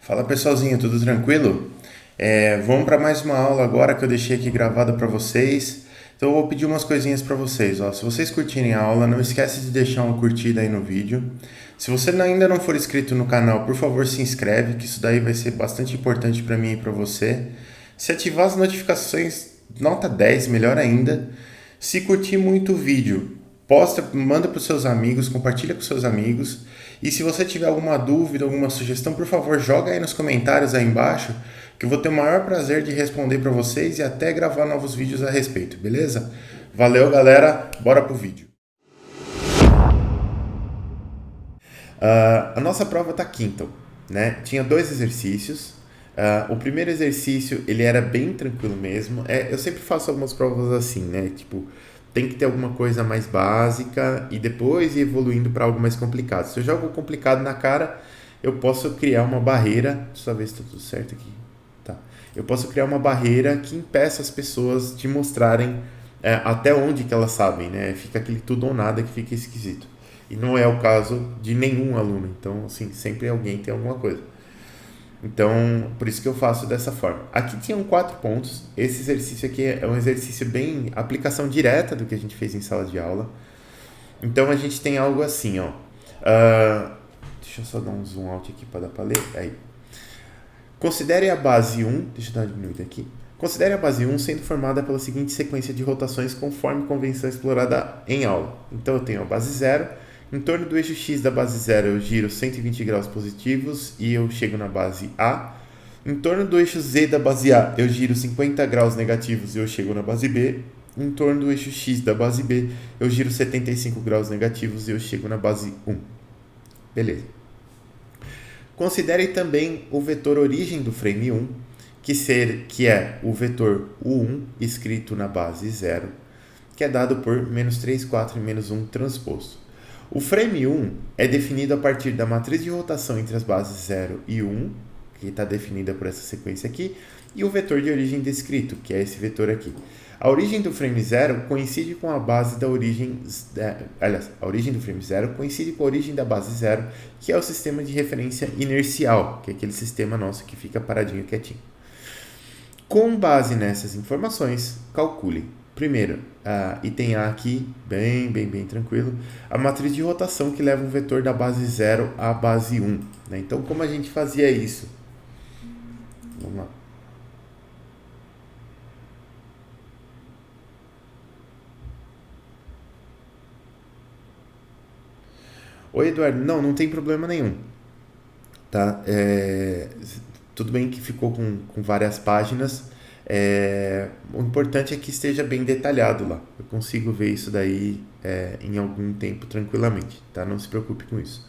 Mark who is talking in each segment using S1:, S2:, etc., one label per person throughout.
S1: Fala pessoalzinho, tudo tranquilo? Vamos para mais uma aula agora que eu deixei aqui gravada para vocês. Então eu vou pedir umas coisinhas para vocês. Ó. Se vocês curtirem a aula, não esquece de deixar uma curtida aí no vídeo. Se você ainda não for inscrito no canal, por favor se inscreve, que isso daí vai ser bastante importante para mim e para você. Se ativar as notificações, nota 10, melhor ainda. Se curtir muito o vídeo, posta, manda para os seus amigos, compartilha com seus amigos. E se você tiver alguma dúvida, alguma sugestão, por favor, joga aí nos comentários aí embaixo, que eu vou ter o maior prazer de responder para vocês e até gravar novos vídeos a respeito, beleza? Valeu, galera, bora pro vídeo. A nossa prova tá aqui, então, né? Tinha dois exercícios. O primeiro exercício, ele era bem tranquilo mesmo. Eu sempre faço algumas provas assim, né? Tipo, tem que ter alguma coisa mais básica e depois ir evoluindo para algo mais complicado. Se eu jogo complicado na cara, eu posso criar uma barreira. Deixa eu só ver se tá tudo certo aqui. Tá. Eu posso criar uma barreira que impeça as pessoas de mostrarem até onde que elas sabem, né? Fica aquele tudo ou nada que fica esquisito. E não é o caso de nenhum aluno. Então, assim, sempre alguém tem alguma coisa. Então, por isso que eu faço dessa forma. Aqui tinham 4 pontos. Esse exercício aqui é um exercício bem aplicação direta do que a gente fez em sala de aula. Então, a gente tem algo assim, ó. Deixa eu só dar um zoom out aqui para dar para ler. Aí. Considere a base 1, deixa eu dar uma diminuída aqui. Considere a base 1 sendo formada pela seguinte sequência de rotações conforme convenção explorada em aula. Então, eu tenho a base 0. Em torno do eixo X da base 0 eu giro 120 graus positivos e eu chego na base A. Em torno do eixo Z da base A eu giro 50 graus negativos e eu chego na base B. Em torno do eixo X da base B eu giro 75 graus negativos e eu chego na base 1. Beleza. Considere também o vetor origem do frame 1, que é o vetor U1 escrito na base 0, que é dado por menos 3, 4 e menos 1 transposto. O frame 1 é definido a partir da matriz de rotação entre as bases 0 e 1, que está definida por essa sequência aqui, e o vetor de origem descrito, que é esse vetor aqui. A origem do frame 0 coincide com a base da origem... Aliás, a origem do frame 0 coincide com a origem da base 0, que é o sistema de referência inercial, que é aquele sistema nosso que fica paradinho, quietinho. Com base nessas informações, calcule primeiro, item A aqui, bem tranquilo, a matriz de rotação que leva um vetor da base 0 à base 1. Né? Então, como a gente fazia isso? Vamos lá. Oi, Eduardo. Não tem problema nenhum. Tá? Tudo bem que ficou com várias páginas. O importante é que esteja bem detalhado lá. Eu consigo ver isso daí em algum tempo tranquilamente, tá? Não se preocupe com isso.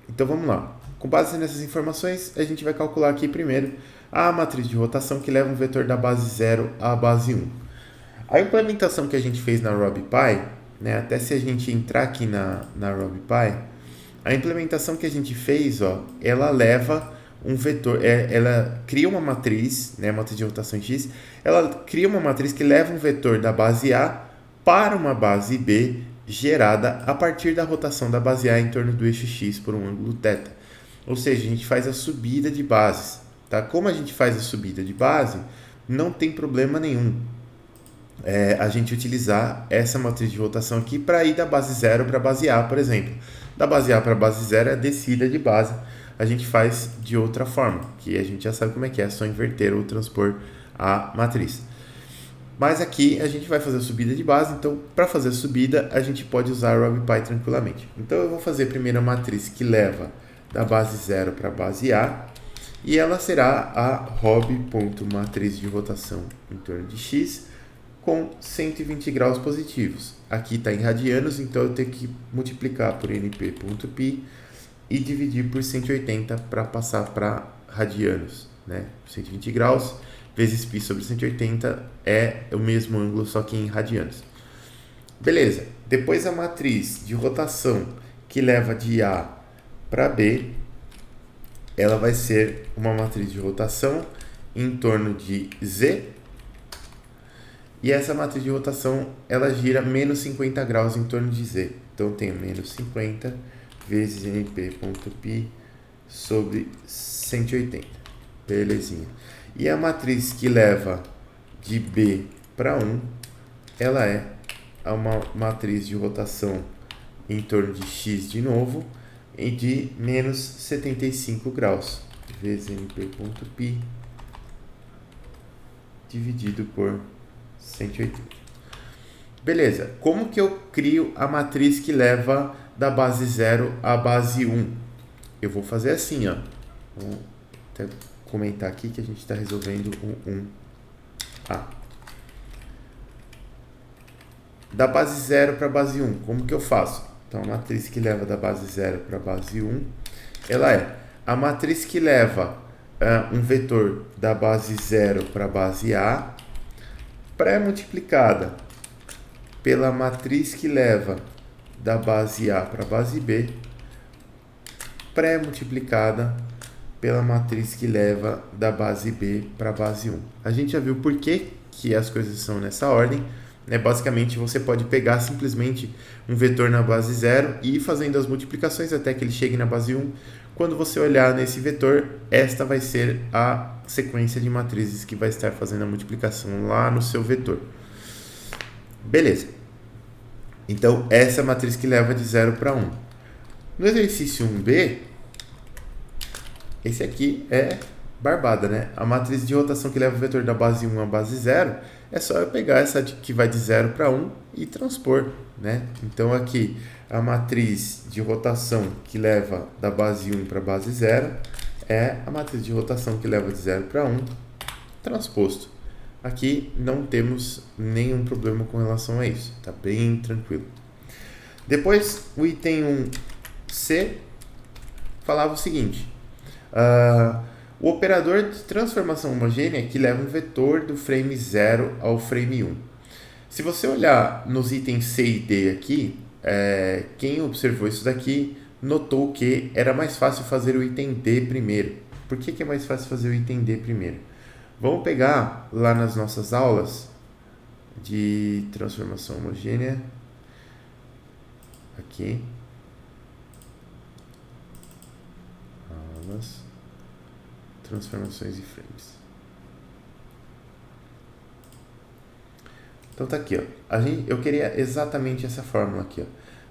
S1: Então vamos lá. Com base nessas informações, a gente vai calcular aqui primeiro a matriz de rotação que leva um vetor da base 0 à base 1. A implementação que a gente fez na RobPy, né, até se a gente entrar aqui na RobPy, a implementação que a gente fez, ó, ela leva um vetor, ela cria uma matriz, né, matriz de rotação X, ela cria uma matriz que leva um vetor da base A para uma base B gerada a partir da rotação da base A em torno do eixo X por um ângulo θ. Ou seja, a gente faz a subida de bases. Tá? Como a gente faz a subida de base, não tem problema nenhum a gente utilizar essa matriz de rotação aqui para ir da base 0 para a base A, por exemplo. Da base A para a base 0 é a descida de base. A gente faz de outra forma, que a gente já sabe como é só inverter ou transpor a matriz. Mas aqui a gente vai fazer a subida de base, então para fazer a subida a gente pode usar o RobPy tranquilamente. Então eu vou fazer primeiro a matriz que leva da base 0 para a base A, e ela será a rob.matriz de rotação em torno de x com 120 graus positivos. Aqui está em radianos, então eu tenho que multiplicar por np.π e dividir por 180 para passar para radianos. Né? 120 graus vezes π sobre 180 é o mesmo ângulo, só que em radianos. Beleza. Depois a matriz de rotação que leva de A para B, ela vai ser uma matriz de rotação em torno de Z, e essa matriz de rotação ela gira menos 50 graus em torno de Z. Então eu tenho menos 50 vezes np.π sobre 180. Belezinha. E a matriz que leva de B para 1, ela é uma matriz de rotação em torno de x de novo, e de menos 75 graus, vezes np.π dividido por 180. Beleza, como que eu crio a matriz que leva da base 0 à base 1? Eu vou fazer assim, ó. Vou até comentar aqui que a gente está resolvendo o 1A. Da base 0 para a base 1, como que eu faço? Então, a matriz que leva da base 0 para a base 1, ela é a matriz que leva um vetor da base 0 para a base A, pré-multiplicada pela matriz que leva da base A para a base B, pré-multiplicada pela matriz que leva da base B para a base 1. A gente já viu por que as coisas são nessa ordem. Basicamente, você pode pegar simplesmente um vetor na base 0 e ir fazendo as multiplicações até que ele chegue na base 1. Quando você olhar nesse vetor, esta vai ser a sequência de matrizes que vai estar fazendo a multiplicação lá no seu vetor. Beleza. Então, essa é a matriz que leva de 0 para 1. No exercício 1b, esse aqui é barbada, né? A matriz de rotação que leva o vetor da base 1 à base 0, é só eu pegar essa que vai de 0 para 1 e transpor, né? Então, aqui, a matriz de rotação que leva da base 1 para a base 0 é a matriz de rotação que leva de 0 para 1 transposto. Aqui não temos nenhum problema com relação a isso, tá bem tranquilo. Depois, o item 1C falava o seguinte: o operador de transformação homogênea que leva um vetor do frame 0 ao frame 1. Se você olhar nos itens C e D aqui, quem observou isso daqui notou que era mais fácil fazer o item D primeiro. Por que é mais fácil fazer o item D primeiro? Vamos pegar lá nas nossas aulas de transformação homogênea. Aqui. Aulas. Transformações e frames. Então tá aqui, ó. Eu queria exatamente essa fórmula aqui, ó,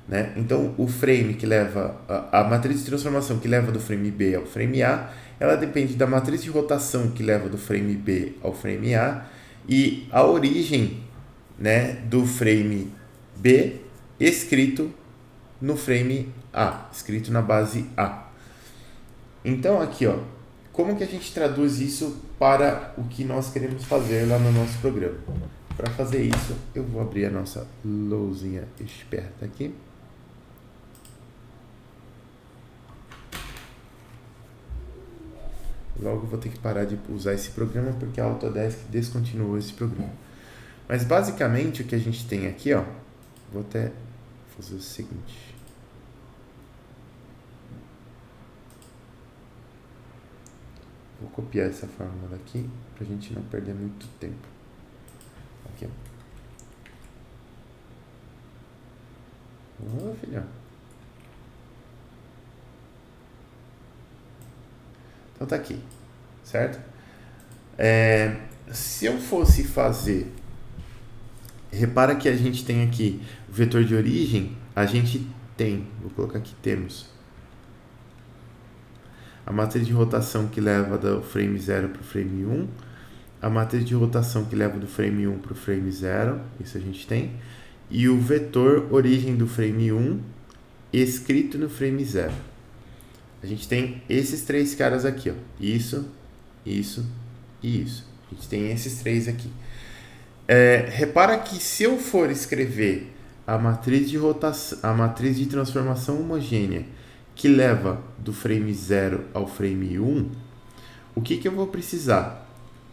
S1: né? Então o frame que leva a matriz de transformação que leva do frame B ao frame A, ela depende da matriz de rotação que leva do frame B ao frame A e a origem, né, do frame B escrito no frame A, escrito na base A. Então aqui, ó, como que a gente traduz isso para o que nós queremos fazer lá no nosso programa? Para fazer isso, eu vou abrir a nossa lousinha esperta aqui. Logo vou ter que parar de usar esse programa porque a Autodesk descontinuou esse programa. Mas basicamente o que a gente tem aqui, ó, vou até fazer o seguinte. Vou copiar essa fórmula daqui para a gente não perder muito tempo. Aqui, ó. Ô, filhão. Então tá aqui, certo? Se eu fosse fazer, repara que a gente tem aqui o vetor de origem, a gente tem, vou colocar aqui, temos a matriz de rotação que leva do frame 0 para o frame 1, a matriz de rotação que leva do frame 1 para o frame 0, isso a gente tem, e o vetor origem do frame 1 escrito no frame 0. A gente tem esses três caras aqui, ó. Isso, isso e isso. A gente tem esses três aqui. Repara que se eu for escrever a matriz de rotação, a matriz de transformação homogênea que leva do frame 0 ao frame 1, o que eu vou precisar?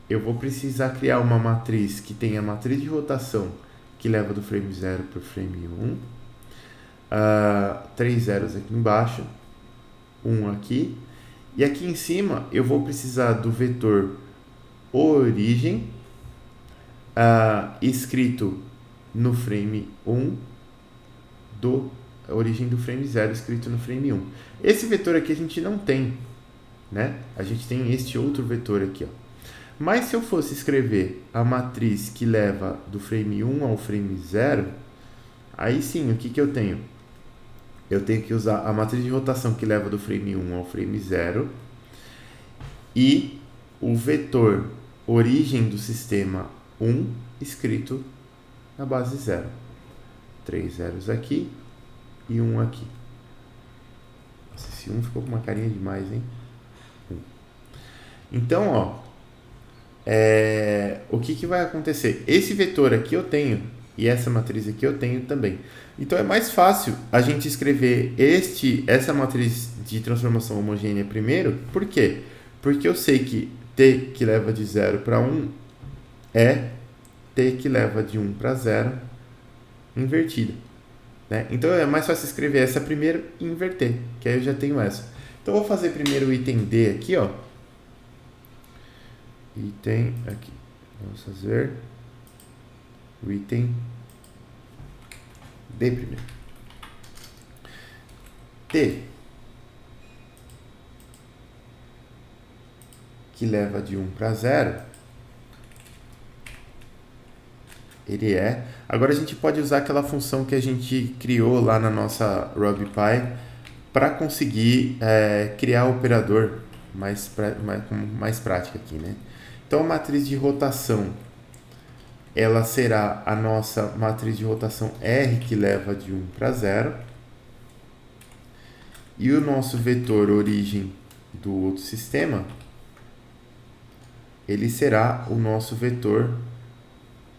S1: Eu vou precisar criar uma matriz que tenha a matriz de rotação que leva do frame 0 para o frame 1, 3 zeros aqui embaixo, 1 aqui, e aqui em cima eu vou precisar do vetor origem escrito no frame 1 a origem do frame 0 escrito no frame 1. Esse vetor aqui a gente não tem, né? A gente tem este outro vetor aqui, ó. Mas se eu fosse escrever a matriz que leva do frame 1 ao frame 0, aí sim, o que eu tenho? Eu tenho que usar a matriz de rotação que leva do frame 1 ao frame 0 e o vetor origem do sistema 1 escrito na base 0. 3 zeros aqui e 1 aqui. Nossa, esse 1 ficou com uma carinha demais, hein? Então, ó, o que vai acontecer? Esse vetor aqui eu tenho e essa matriz aqui eu tenho também. Então é mais fácil a gente escrever essa matriz de transformação homogênea primeiro. Por quê? Porque eu sei que t que leva de 0 para 1 é t que leva de 1 para 0 invertida. Né? Então é mais fácil escrever essa primeiro e inverter, que aí eu já tenho essa. Então eu vou fazer primeiro o item D aqui, ó. Item aqui. Vamos fazer o item D primeiro. T que leva de 1 para 0, ele é... Agora a gente pode usar aquela função que a gente criou lá na nossa RubyPy para conseguir criar o operador com mais prática aqui, né? Então a matriz de rotação, ela será a nossa matriz de rotação R que leva de 1 para 0. E o nosso vetor origem do outro sistema, ele será o nosso vetor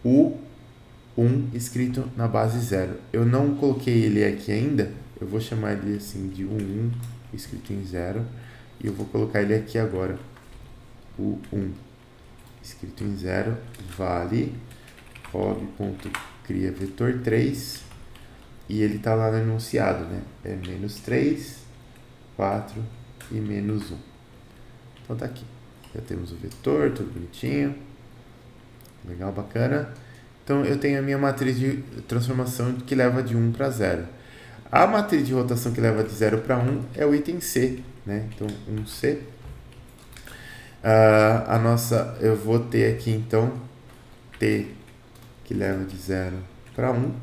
S1: U1 escrito na base 0. Eu não coloquei ele aqui ainda, eu vou chamar ele assim de U1 escrito em 0. E eu vou colocar ele aqui agora. U1 escrito em 0 vale rob.cria vetor 3 e ele está lá no enunciado, né? É menos 3, 4 e menos 1. Então tá aqui. Já temos o vetor, tudo bonitinho. Legal, bacana. Então eu tenho a minha matriz de transformação que leva de 1 para 0. A matriz de rotação que leva de 0 para 1 é o item C, né? Então 1C. Eu vou ter aqui então T que leva de 0 para 1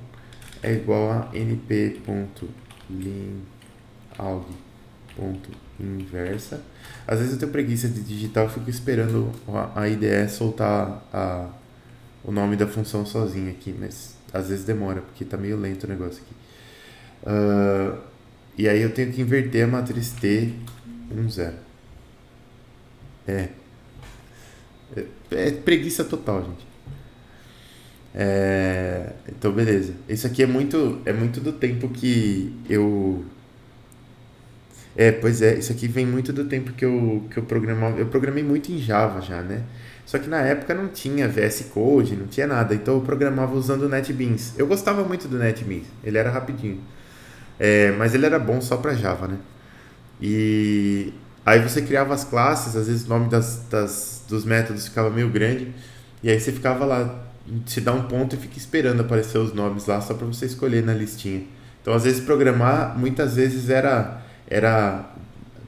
S1: é igual a np.linalg.inversa. Às vezes eu tenho preguiça de digitar, eu fico esperando a IDE soltar o nome da função sozinha aqui, mas às vezes demora, porque está meio lento o negócio aqui. E aí eu tenho que inverter a matriz T 1, 0. É preguiça total, gente. Então, beleza. Isso aqui é muito do tempo que eu... pois é, isso aqui vem muito do tempo que eu programava. Eu programei muito em Java já, né? Só que na época não tinha VS Code, não tinha nada. Então eu programava usando o NetBeans. Eu gostava muito do NetBeans, ele era rapidinho. Mas ele era bom só para Java, né? E aí você criava as classes, às vezes o nome dos métodos ficava meio grande. E aí você ficava lá, se dá um ponto e fica esperando aparecer os nomes lá só para você escolher na listinha. Então às vezes programar, muitas vezes era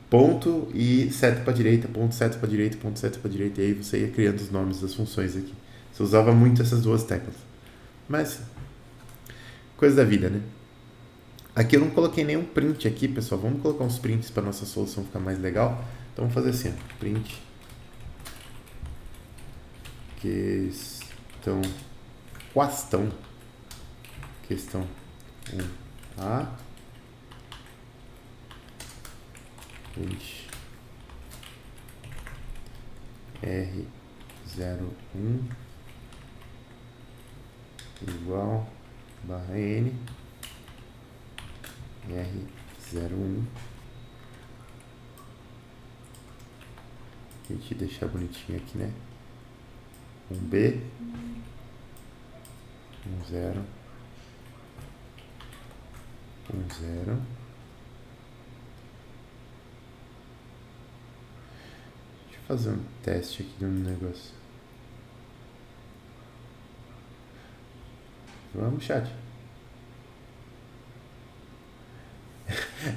S1: ponto e seta para direita, ponto, seta para direita, ponto, seta para direita. E aí você ia criando os nomes das funções aqui. Você usava muito essas duas teclas. Mas, coisa da vida, né? Aqui eu não coloquei nenhum print aqui, pessoal. Vamos colocar uns prints para nossa solução ficar mais legal. Então vamos fazer assim, ó. Print questão 1A print R01 igual barra N R01. A gente deixar bonitinho aqui, né? 1B 10 10. Deixa eu fazer um teste aqui de um negócio. Vamos, chat.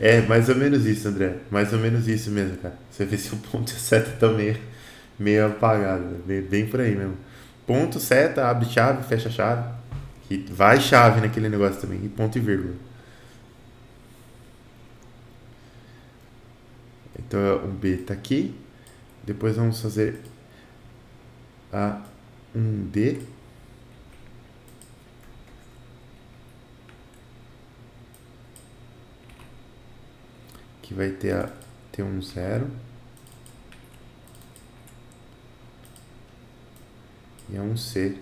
S1: É mais ou menos isso, André. Mais ou menos isso mesmo, cara. Você vê se o ponto e a seta estão meio apagado, bem por aí mesmo. Ponto, seta, abre chave, fecha chave. E vai chave naquele negócio também. E ponto e vírgula. Então o B tá aqui. Depois vamos fazer a um D. Que vai ter um zero. E é um C.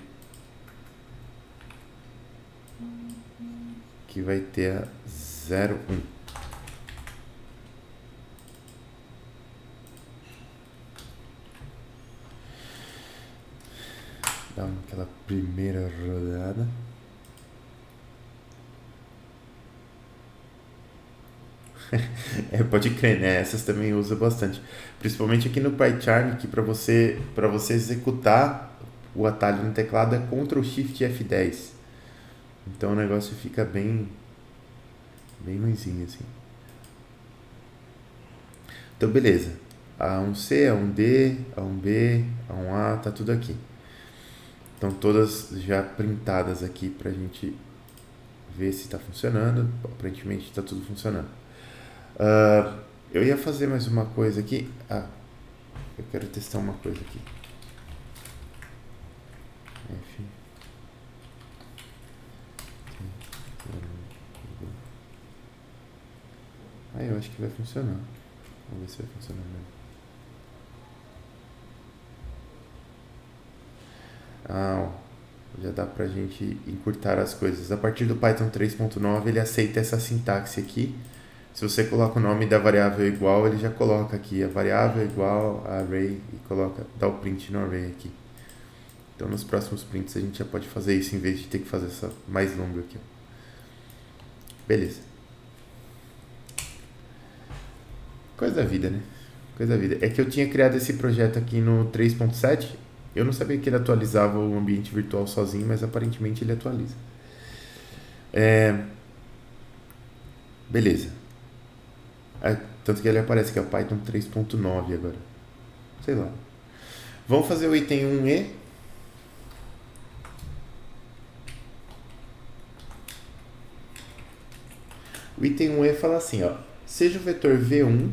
S1: Que vai ter a 0, 1. Dá aquela primeira rodada. Pode crer, né? Essas também usa bastante. Principalmente aqui no PyCharm, que para você executar o atalho no teclado é Ctrl Shift F10. Então o negócio fica bem ruimzinho assim. Então beleza. A1C, A1D, A1B, A1A, tá tudo aqui. Estão todas já printadas aqui pra gente ver se está funcionando. Aparentemente está tudo funcionando. Eu ia fazer mais uma coisa aqui. Eu quero testar uma coisa aqui. F. Eu acho que vai funcionar. Vamos ver se vai funcionar mesmo. Já dá pra gente encurtar as coisas. A partir do Python 3.9 ele aceita essa sintaxe aqui. Se você coloca o nome da variável igual, ele já coloca aqui a variável igual a array e dá o print no array aqui. Então nos próximos prints a gente já pode fazer isso em vez de ter que fazer essa mais longa aqui. Beleza. Coisa da vida, né? Coisa da vida. É que eu tinha criado esse projeto aqui no 3.7. Eu não sabia que ele atualizava o ambiente virtual sozinho, mas aparentemente ele atualiza. Beleza. Tanto que ele aparece que é o Python 3.9 agora. Sei lá. Vamos fazer o item 1E. O item 1E fala assim, ó. Seja o vetor V1,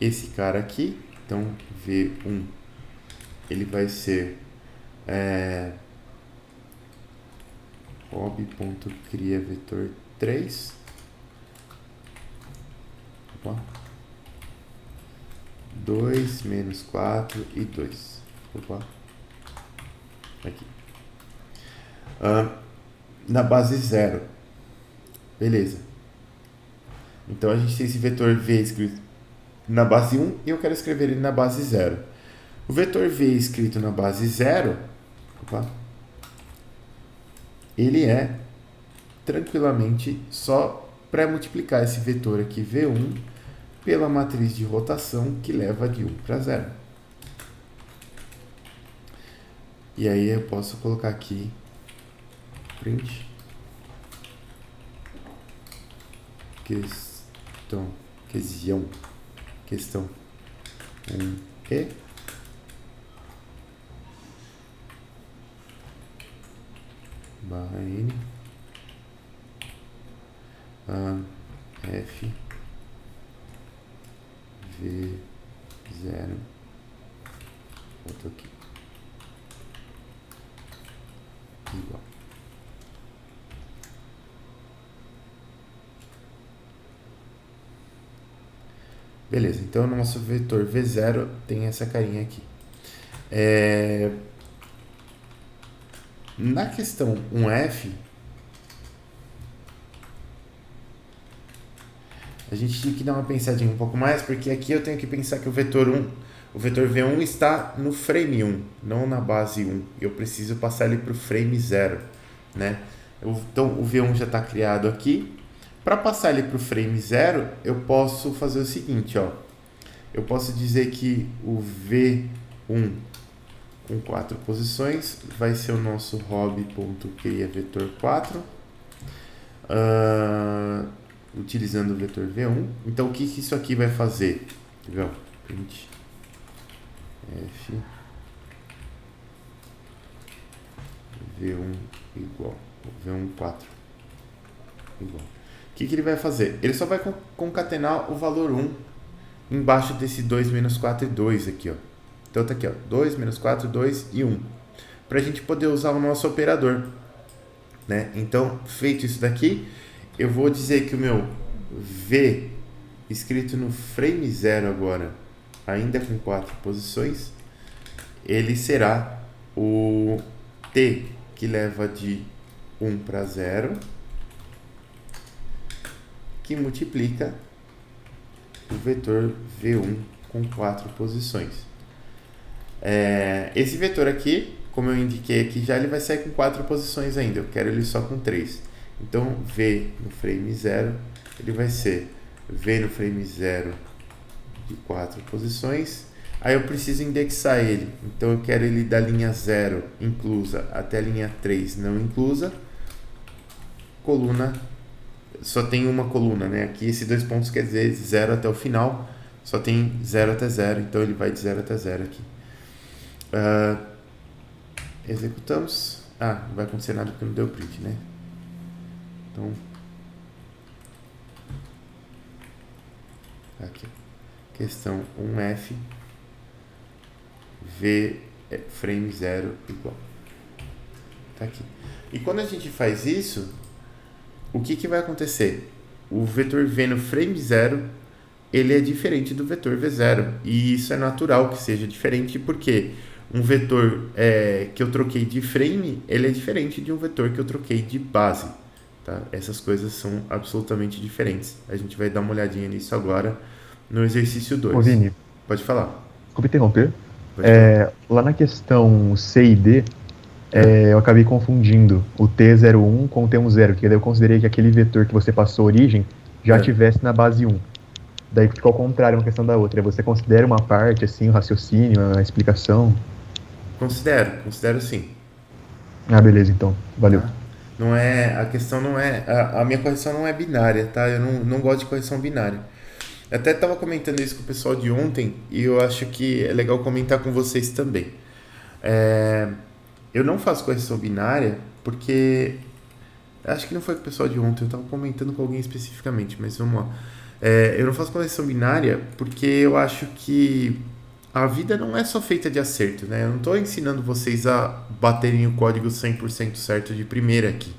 S1: esse cara aqui. Então, V1, ele vai ser hobby.criaVetor3. Opa. 2 menos 4 e 2. Opa. Aqui. Na base 0. Beleza. Então a gente tem esse vetor V escrito na base 1 e eu quero escrever ele na base 0. O vetor V escrito na base 0, ele é tranquilamente só pré-multiplicar esse vetor aqui V1 pela matriz de rotação que leva de 1 para 0. E aí eu posso colocar aqui print questão 1E barra N F V0 outro aqui igual. Beleza, então o nosso vetor V0 tem essa carinha aqui. Na questão 1F, a gente tinha que dar uma pensadinha um pouco mais, porque aqui eu tenho que pensar que o vetor V1 está no frame 1, não na base 1. Eu preciso passar ele para o frame 0, né? Então o V1 já está criado aqui. Para passar ele para o frame 0, eu posso fazer o seguinte, ó. Eu posso dizer que o V1 com 4 posições vai ser o nosso hobby.criaVetor4. utilizando o vetor V1. Então, o que isso aqui vai fazer? Print F V1 igual, V1 4 igual. O que ele vai fazer? Ele só vai concatenar o valor 1 embaixo desse 2 menos 4 e 2 aqui, ó. Então tá aqui, ó, 2 menos 4, 2 e 1. Para a gente poder usar o nosso operador, né? Então, feito isso daqui, eu vou dizer que o meu V, escrito no frame 0 agora, ainda com 4 posições, ele será o T, que leva de 1 para 0, que multiplica o vetor V1 com 4 posições. Esse vetor aqui, como eu indiquei aqui já, ele vai sair com 4 posições ainda. Eu quero ele só com 3. Então, V no frame 0, ele vai ser V no frame 0 de 4 posições. Aí eu preciso indexar ele. Então, eu quero ele da linha 0 inclusa até a linha 3 não inclusa. Coluna, só tem uma coluna, né? Aqui, esses 2 pontos quer dizer 0 até o final. Só tem 0 até 0, então ele vai de 0 até 0 aqui. Executamos. Não vai acontecer nada porque não deu print, né? Então, aqui, questão 1F, V frame 0 igual. Tá aqui. E quando a gente faz isso, o que vai acontecer? O vetor V no frame 0, ele é diferente do vetor V0. E isso é natural que seja diferente, porque um vetor que eu troquei de frame, ele é diferente de um vetor que eu troquei de base. Tá? Essas coisas são absolutamente diferentes. A gente vai dar uma olhadinha nisso agora no exercício 2.
S2: Ô, Vini,
S1: Pode falar.
S2: desculpa interromper.
S1: Pode falar.
S2: Lá na questão C e D, eu acabei confundindo o T01 com o T10, que daí eu considerei que aquele vetor que você passou a origem já estivesse na base 1. Daí ficou ao contrário uma questão da outra. Você considera uma parte, assim, o raciocínio, a explicação?
S1: Considero sim.
S2: Beleza, então. Valeu.
S1: Tá? Não é, a questão não é, a minha correção não é binária, tá? Eu não gosto de correção binária. Eu até estava comentando isso com o pessoal de ontem e eu acho que é legal comentar com vocês também. Eu não faço correção binária porque... Acho que não foi com o pessoal de ontem, eu estava comentando com alguém especificamente, mas vamos lá. Eu não faço correção binária porque eu acho que a vida não é só feita de acerto, né? Eu não estou ensinando vocês a baterem o código 100% certo de primeira aqui.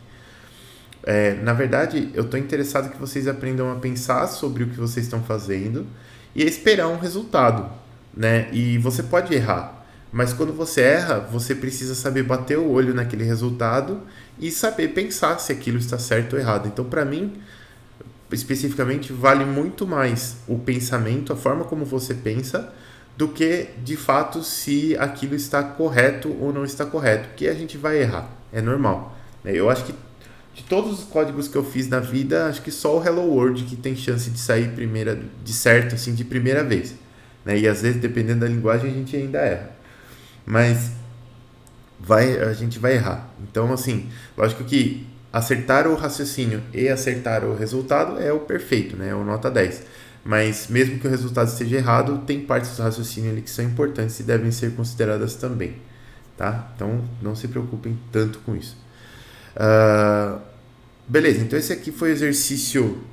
S1: Na verdade, eu estou interessado que vocês aprendam a pensar sobre o que vocês estão fazendo e a esperar um resultado, né? E você pode errar, mas quando você erra, você precisa saber bater o olho naquele resultado e saber pensar se aquilo está certo ou errado. Então, para mim, especificamente, vale muito mais o pensamento, a forma como você pensa, do que, de fato, se aquilo está correto ou não está correto, porque a gente vai errar, é normal. Eu acho que de todos os códigos que eu fiz na vida, acho que só o Hello World que tem chance de sair de certo, assim, de primeira vez. E às vezes, dependendo da linguagem, a gente ainda erra. Mas a gente vai errar. Então, assim, lógico que acertar o raciocínio e acertar o resultado é o perfeito, né? É o nota 10. Mas mesmo que o resultado esteja errado, tem partes do raciocínio ali que são importantes e devem ser consideradas também, tá? Então, não se preocupem tanto com isso. Beleza, então esse aqui foi o exercício...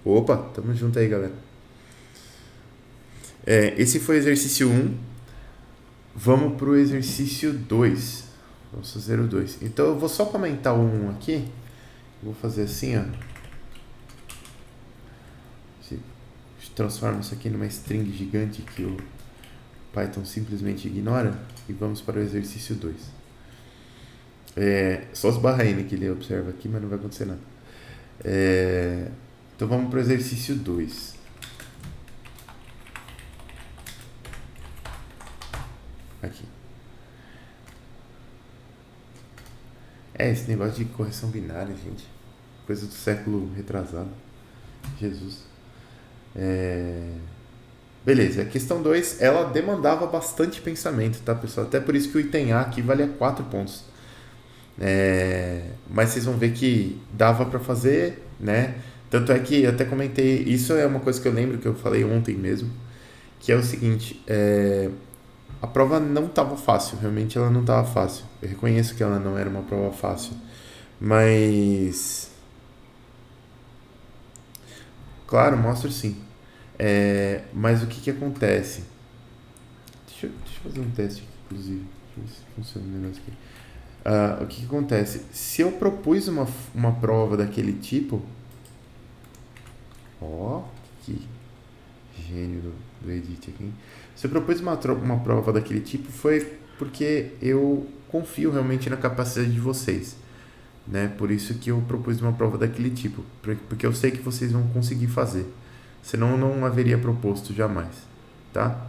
S1: Opa, tamo junto aí, galera. Esse foi o exercício 1. Vamos pro exercício 2. Vamos fazer o 2. Então eu vou só comentar o 1 aqui. Vou fazer assim, ó. Transforma isso aqui numa string gigante que o Python simplesmente ignora. E vamos para o exercício 2. Só os barra N que ele observa aqui, mas não vai acontecer nada. Então vamos para o exercício 2. Aqui. Esse negócio de correção binária, gente. Coisa do século retrasado. Jesus. Beleza, a questão 2, ela demandava bastante pensamento, tá, pessoal? Até por isso que o item A aqui valia 4 pontos. Mas vocês vão ver que dava para fazer, né? Tanto é que eu até comentei, isso é uma coisa que eu lembro que eu falei ontem mesmo, que é o seguinte, a prova não estava fácil, realmente ela não estava fácil. Eu reconheço que ela não era uma prova fácil, mas claro, mostro sim. Mas o que que acontece? Deixa eu fazer um teste aqui, inclusive. Deixa eu ver se funciona o negócio aqui. O que que acontece? Se eu propus uma prova daquele tipo, ó, que gênio do Edit aqui. Se eu propus uma prova daquele tipo, foi porque eu confio realmente na capacidade de vocês, né? Por isso que eu propus uma prova daquele tipo, porque eu sei que vocês vão conseguir fazer. Senão não haveria proposto jamais, tá?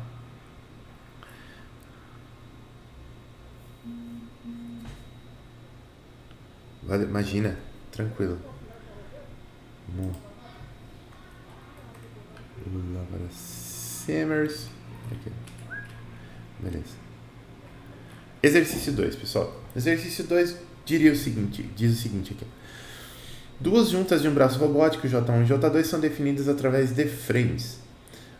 S1: Imagina, tranquilo. Vamos lá para Simmers. Aqui. Beleza. Exercício 2, pessoal. Exercício 2 diz o seguinte aqui. Duas juntas de um braço robótico, J1 e J2, são definidas através de frames.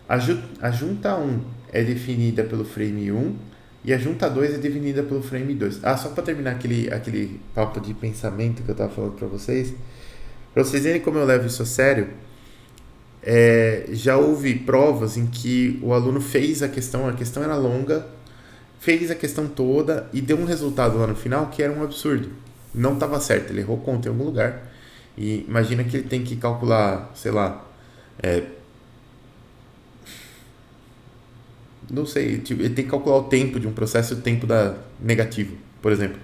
S1: A junta 1 é definida pelo frame 1 e a junta 2 é definida pelo frame 2. Só para terminar aquele papo de pensamento que eu estava falando para vocês verem como eu levo isso a sério, já houve provas em que o aluno fez a questão era longa, fez a questão toda e deu um resultado lá no final que era um absurdo. Não estava certo, ele errou conta em algum lugar. E imagina que ele tem que calcular, sei lá, não sei, tipo, ele tem que calcular o tempo de um processo e o tempo negativo, por exemplo.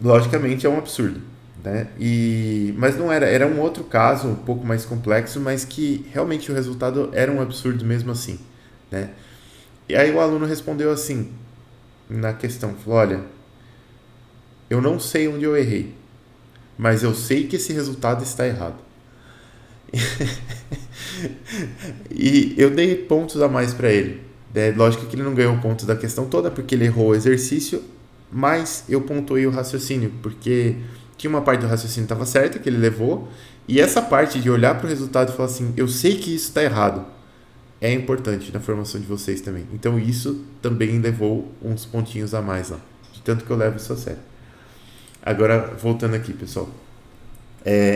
S1: Logicamente é um absurdo, né? Mas não era um outro caso um pouco mais complexo, mas que realmente o resultado era um absurdo mesmo assim, né? E aí o aluno respondeu assim na questão, falou, olha, eu não sei onde eu errei, mas eu sei que esse resultado está errado. E eu dei pontos a mais para ele. Lógico que ele não ganhou pontos da questão toda, porque ele errou o exercício, mas eu pontuei o raciocínio, porque tinha uma parte do raciocínio que estava certa, que ele levou, e essa parte de olhar para o resultado e falar assim, eu sei que isso está errado, é importante na formação de vocês também. Então isso também levou uns pontinhos a mais lá, de tanto que eu levo isso a sério. Agora, voltando aqui, pessoal.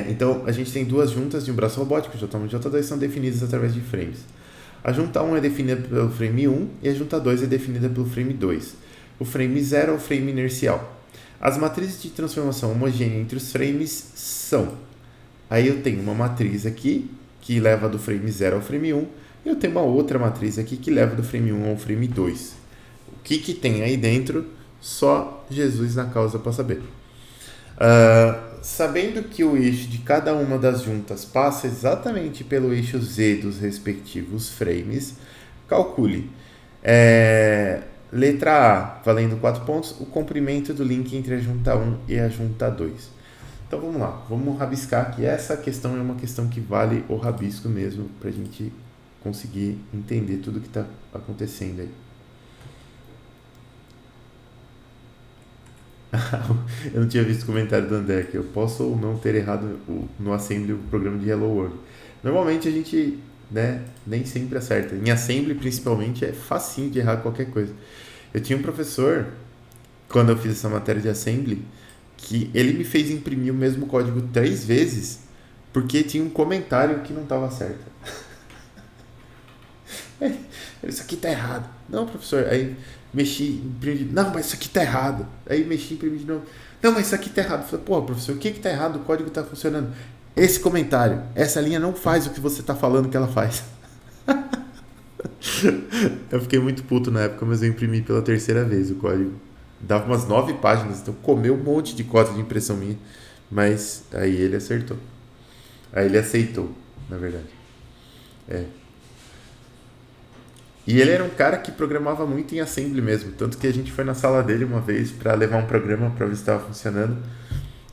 S1: Então, a gente tem duas juntas de um braço robótico, J1 e J2, são definidas através de frames. A junta 1 é definida pelo frame 1 e a junta 2 é definida pelo frame 2. O frame 0 é o frame inercial. As matrizes de transformação homogênea entre os frames são... Aí eu tenho uma matriz aqui, que leva do frame 0 ao frame 1, e eu tenho uma outra matriz aqui, que leva do frame 1 ao frame 2. O que tem aí dentro, só Jesus na causa para saber. Sabendo que o eixo de cada uma das juntas passa exatamente pelo eixo Z dos respectivos frames, calcule. Letra A, valendo 4 pontos, o comprimento do link entre a junta 1 e a junta 2. Então vamos lá, vamos rabiscar que essa questão é uma questão que vale o rabisco mesmo, para a gente conseguir entender tudo que está acontecendo aí. Eu não tinha visto o comentário do André aqui. Eu posso ou não ter errado no Assembly o programa de Hello World. Normalmente a gente, né, nem sempre acerta. Em Assembly, principalmente, é facinho de errar qualquer coisa. Eu tinha um professor, quando eu fiz essa matéria de Assembly, que ele me fez imprimir o mesmo código 3 vezes porque tinha um comentário que não estava certo. Isso aqui tá errado. Não, professor. Aí mexi, imprimi. Não, mas isso aqui tá errado. Aí mexi, imprimi de novo. Não, mas isso aqui tá errado. Falei, pô, professor, o que tá errado? O código tá funcionando. Esse comentário, essa linha não faz o que você tá falando que ela faz. Eu fiquei muito puto na época, mas eu imprimi pela terceira vez o código. Dava umas 9 páginas, então comeu um monte de código de impressão minha. Mas aí ele acertou. Aí ele aceitou, na verdade. E ele era um cara que programava muito em Assembly mesmo. Tanto que a gente foi na sala dele uma vez para levar um programa para ver se estava funcionando.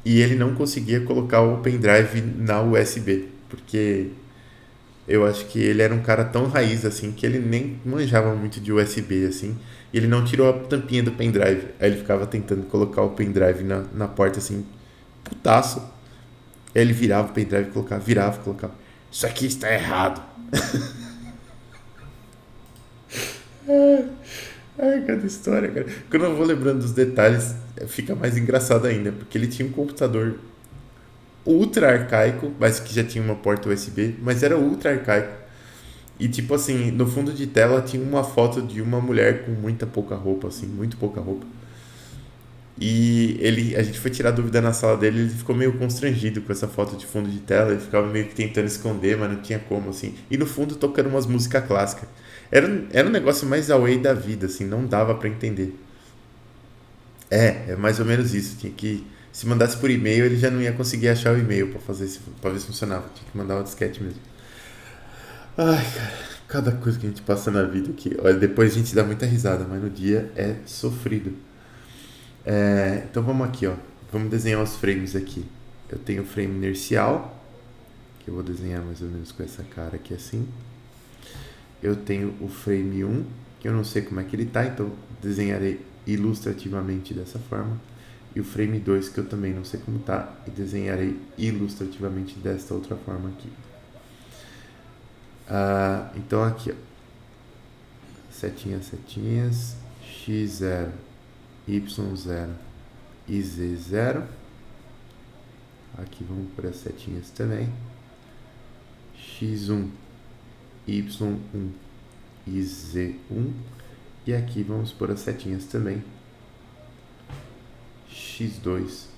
S1: E ele não conseguia colocar o pendrive na USB. Porque Eu acho que ele era um cara tão raiz assim que ele nem manjava muito de USB assim. E ele não tirou a tampinha do pendrive. Aí ele ficava tentando colocar o pendrive na porta assim, putaço. Aí ele virava o pendrive e colocava, virava e colocava. Isso aqui está errado. Ai, cada história, cara. Quando eu vou lembrando dos detalhes, fica mais engraçado ainda. Porque ele tinha um computador ultra arcaico, mas que já tinha uma porta USB, mas era ultra arcaico. E tipo assim, no fundo de tela tinha uma foto de uma mulher com muita pouca roupa, assim, muito pouca roupa. E a gente foi tirar dúvida na sala dele, ele ficou meio constrangido com essa foto de fundo de tela, ele ficava meio que tentando esconder, mas não tinha como, assim. E no fundo tocando umas músicas clássicas. Era um negócio mais away da vida, assim, não dava pra entender. É mais ou menos isso. Tinha que, se mandasse por e-mail, ele já não ia conseguir achar o e-mail pra fazer, para ver se funcionava. Tinha que mandar um disquete mesmo. Ai, cara, cada coisa que a gente passa na vida aqui. Olha, depois a gente dá muita risada, mas no dia é sofrido. Então vamos aqui, ó. Vamos desenhar os frames aqui. Eu tenho o frame inercial, que eu vou desenhar mais ou menos com essa cara aqui assim. Eu tenho o frame 1, que eu não sei como é que ele tá, então desenharei ilustrativamente dessa forma. E o frame 2, que eu também não sei como tá, e desenharei ilustrativamente desta outra forma aqui. Então aqui, ó. Setinhas, x0, y0 e z0. Aqui vamos por as setinhas também. x1, y1 e z1. E aqui vamos por as setinhas também. x2,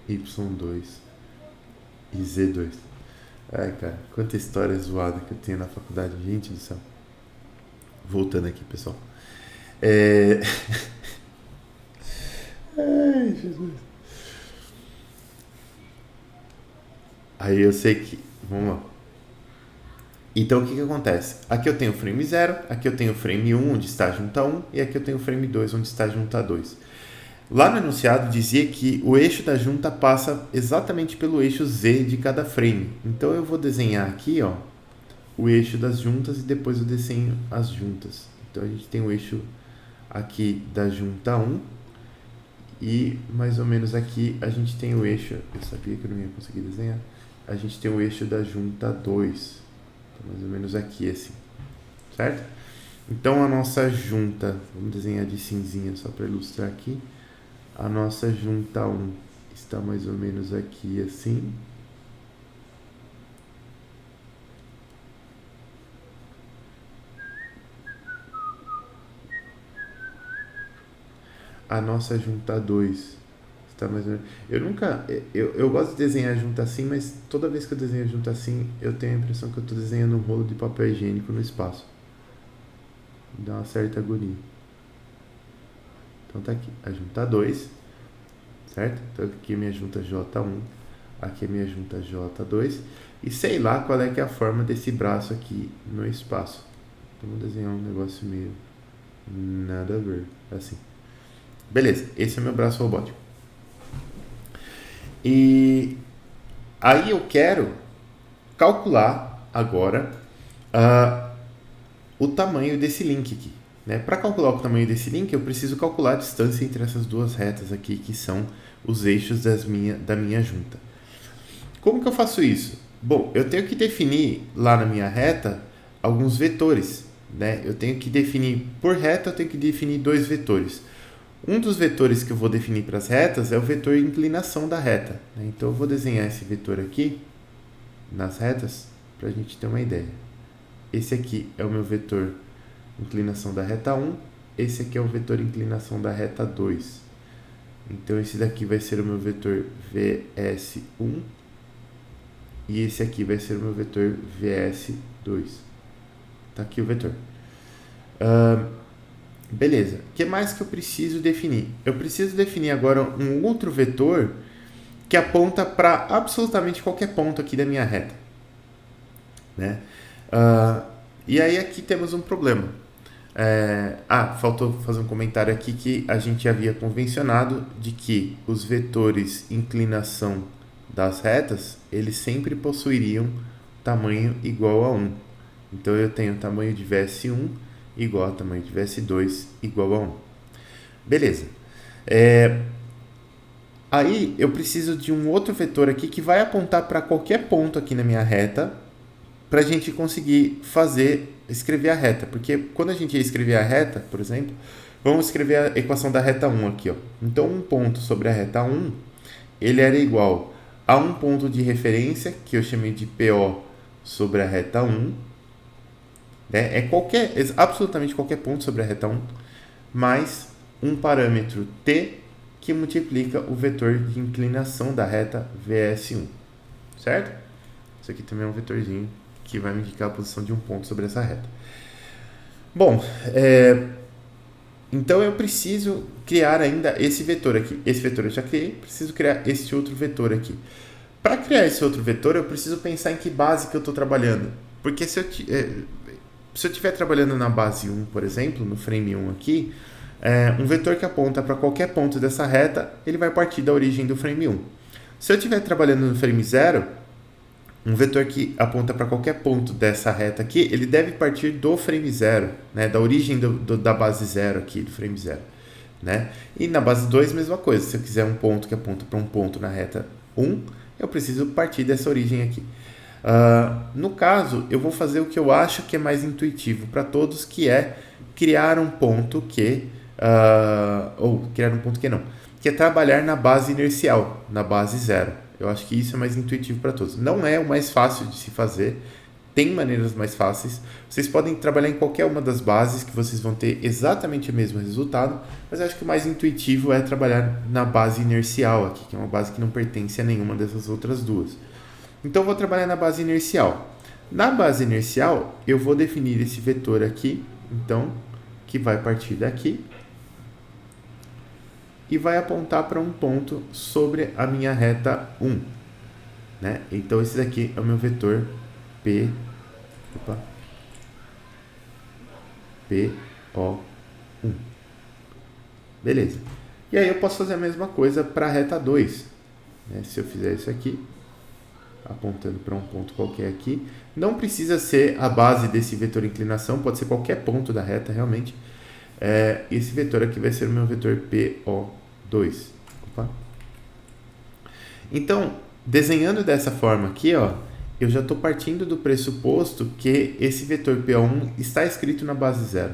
S1: y2 e z2. Ai, cara, quanta história zoada que eu tenho na faculdade, gente do céu. Voltando aqui, pessoal. Ai, Jesus. Aí eu sei que... Vamos lá. Então, o que acontece? Aqui eu tenho o frame 0, aqui eu tenho o frame 1, onde está junta 1, e aqui eu tenho o frame 2, onde está junta 2. Lá no enunciado dizia que o eixo da junta passa exatamente pelo eixo Z de cada frame. Então, eu vou desenhar aqui, ó, o eixo das juntas e depois eu desenho as juntas. Então, a gente tem o eixo aqui da junta 1 e mais ou menos aqui a gente tem o eixo... Eu sabia que eu não ia conseguir desenhar. A gente tem o eixo da junta 2. Então, mais ou menos aqui, assim. Certo? Então, a nossa junta... Vamos desenhar de cinzinha só para ilustrar aqui. A nossa junta 1 está mais ou menos aqui, assim. A nossa junta 2 está mais ou menos... Eu nunca... Eu gosto de desenhar junta assim, mas toda vez que eu desenho junta assim, eu tenho a impressão que eu estou desenhando um rolo de papel higiênico no espaço. Dá uma certa agonia. Então tá aqui, a junta 2, certo? Então aqui é minha junta J1, aqui é minha junta J2, e sei lá qual é que é a forma desse braço aqui no espaço. Então vou desenhar um negócio meio nada a ver, assim. Beleza, esse é o meu braço robótico. E aí eu quero calcular agora o tamanho desse link aqui. Né? Para calcular o tamanho desse link, eu preciso calcular a distância entre essas duas retas aqui, que são os eixos da minha junta. Como que eu faço isso? Bom, eu tenho que definir lá na minha reta alguns vetores. Né? Eu tenho que definir, por reta, eu tenho que definir dois vetores. Um dos vetores que eu vou definir para as retas é o vetor inclinação da reta. Né? Então, eu vou desenhar esse vetor aqui nas retas para a gente ter uma ideia. Esse aqui é o meu vetor inclinação da reta 1, esse aqui é o vetor inclinação da reta 2. Então, esse daqui vai ser o meu vetor VS1 e esse aqui vai ser o meu vetor VS2. Tá aqui o vetor. Beleza. O que mais que eu preciso definir? Eu preciso definir agora um outro vetor que aponta para absolutamente qualquer ponto aqui da minha reta. Né? E aí aqui temos um problema. Faltou fazer um comentário aqui que a gente havia convencionado de que os vetores inclinação das retas, eles sempre possuiriam tamanho igual a 1. Então, eu tenho o tamanho de VS1 igual ao tamanho de VS2 igual a 1. Beleza. Aí, eu preciso de um outro vetor aqui que vai apontar para qualquer ponto aqui na minha reta para a gente conseguir escrever a reta. Porque quando a gente ia escrever a reta, por exemplo, vamos escrever a equação da reta 1 aqui. Ó. Então, um ponto sobre a reta 1, ele era igual a um ponto de referência, que eu chamei de PO sobre a reta 1. Né? Absolutamente qualquer ponto sobre a reta 1, mais um parâmetro t, que multiplica o vetor de inclinação da reta VS1. Certo? Isso aqui também é um vetorzinho que vai me indicar a posição de um ponto sobre essa reta. Bom, então eu preciso criar ainda esse vetor aqui. Esse vetor eu já criei, preciso criar este outro vetor aqui. Para criar esse outro vetor, eu preciso pensar em que base que eu estou trabalhando. Porque se eu estiver trabalhando na base 1, por exemplo, no frame 1 aqui, um vetor que aponta para qualquer ponto dessa reta, ele vai partir da origem do frame 1. Se eu estiver trabalhando no frame 0, um vetor que aponta para qualquer ponto dessa reta aqui, ele deve partir do frame 0, né, da origem da base 0 aqui, do frame 0. Né? E na base 2, mesma coisa. Se eu quiser um ponto que aponta para um ponto na reta 1, eu preciso partir dessa origem aqui. No caso, eu vou fazer o que eu acho que é mais intuitivo para todos, que é criar um ponto que é trabalhar na base inercial, na base 0. Eu acho que isso é mais intuitivo para todos. Não é o mais fácil de se fazer, tem maneiras mais fáceis. Vocês podem trabalhar em qualquer uma das bases que vocês vão ter exatamente o mesmo resultado, mas eu acho que o mais intuitivo é trabalhar na base inercial aqui, que é uma base que não pertence a nenhuma dessas outras duas. Então, eu vou trabalhar na base inercial. Na base inercial, eu vou definir esse vetor aqui, então, que vai partir daqui e vai apontar para um ponto sobre a minha reta 1. Né? Então, esse daqui é o meu vetor PO1. Beleza. E aí eu posso fazer a mesma coisa para a reta 2. Né? Se eu fizer isso aqui, apontando para um ponto qualquer aqui, não precisa ser a base desse vetor inclinação, pode ser qualquer ponto da reta realmente. Esse vetor aqui vai ser o meu vetor PO2. Então, desenhando dessa forma aqui, ó, eu já estou partindo do pressuposto que esse vetor PO1 está escrito na base 0.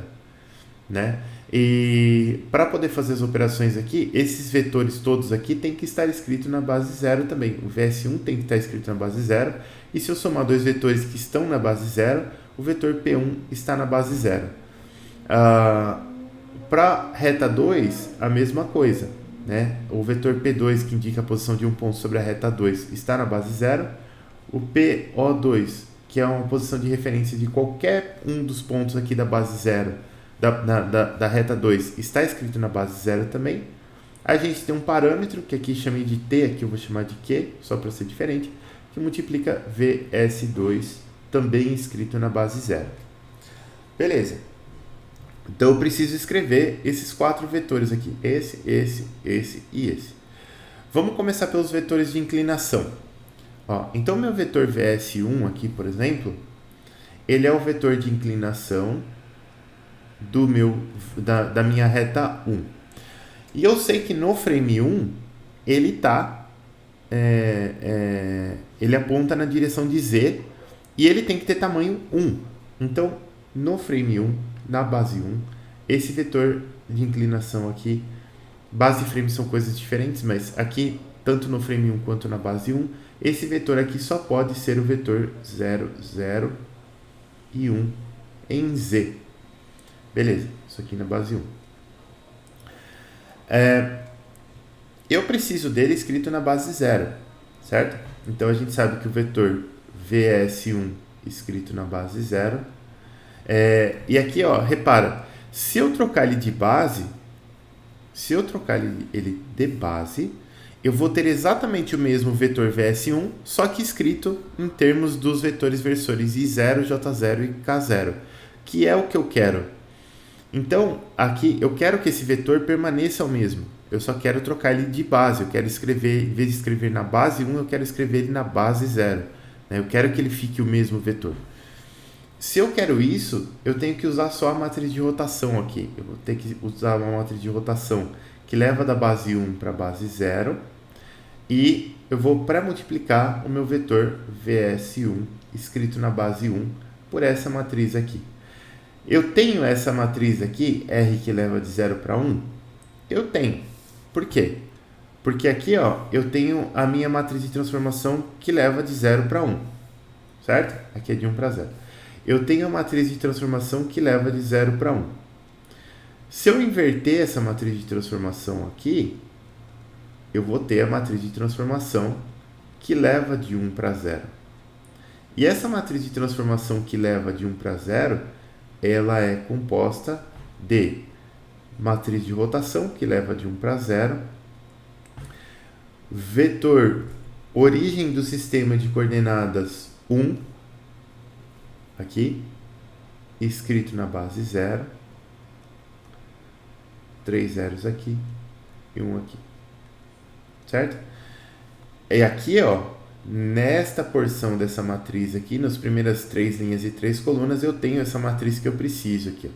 S1: Né? E para poder fazer as operações aqui, esses vetores todos aqui tem que estar escrito na base 0 também. O VS1 tem que estar escrito na base 0. E se eu somar dois vetores que estão na base 0, o vetor P1 está na base 0. Para reta 2, a mesma coisa. Né? O vetor P2, que indica a posição de um ponto sobre a reta 2, está na base 0. O PO2, que é uma posição de referência de qualquer um dos pontos aqui da base 0, da reta 2, está escrito na base 0 também. A gente tem um parâmetro, que aqui chamei de T, aqui eu vou chamar de Q, só para ser diferente, que multiplica VS2, também escrito na base 0. Beleza. Então eu preciso escrever esses 4 vetores aqui, esse e esse. Vamos começar pelos vetores de inclinação. Então meu vetor VS1 aqui, por exemplo, ele é o vetor de inclinação da minha reta 1. E eu sei que no frame 1 ele ele aponta na direção de Z e ele tem que ter tamanho 1. Então, no frame 1, na base 1, esse vetor de inclinação aqui, base e frame são coisas diferentes, mas aqui, tanto no frame 1 quanto na base 1, esse vetor aqui só pode ser o vetor 0, 0 e 1 em Z. Beleza, isso aqui na base 1. Eu preciso dele escrito na base 0, certo? Então, a gente sabe que o vetor VS1 escrito na base 0. E aqui, ó, repara, se eu trocar ele de base, eu vou ter exatamente o mesmo vetor VS1, só que escrito em termos dos vetores versores I0, J0 e K0, que é o que eu quero. Então, aqui eu quero que esse vetor permaneça o mesmo. Eu só quero trocar ele de base. Eu quero escrever, em vez de escrever na base 1, eu quero escrever ele na base 0. né? Eu quero que ele fique o mesmo vetor. Se eu quero isso, eu tenho que usar só a matriz de rotação aqui. Eu vou ter que usar uma matriz de rotação que leva da base 1 para a base 0. E eu vou pré-multiplicar o meu vetor VS1 escrito na base 1 por essa matriz aqui. Eu tenho essa matriz aqui, R que leva de 0 para 1? Eu tenho. Por quê? Porque aqui ó, eu tenho a minha matriz de transformação que leva de 0 para 1. Certo? Aqui é de 1 para 0. Eu tenho a matriz de transformação que leva de 0 para 1. Se eu inverter essa matriz de transformação aqui, eu vou ter a matriz de transformação que leva de 1 para 0. E essa matriz de transformação que leva de 1 para 0, ela é composta de matriz de rotação que leva de 1 para 0, vetor origem do sistema de coordenadas 1, aqui, escrito na base 0, 3 zeros aqui e 1 aqui. Certo? E aqui, ó, nesta porção dessa matriz aqui, nas primeiras 3 linhas e 3 colunas, eu tenho essa matriz que eu preciso aqui, ó.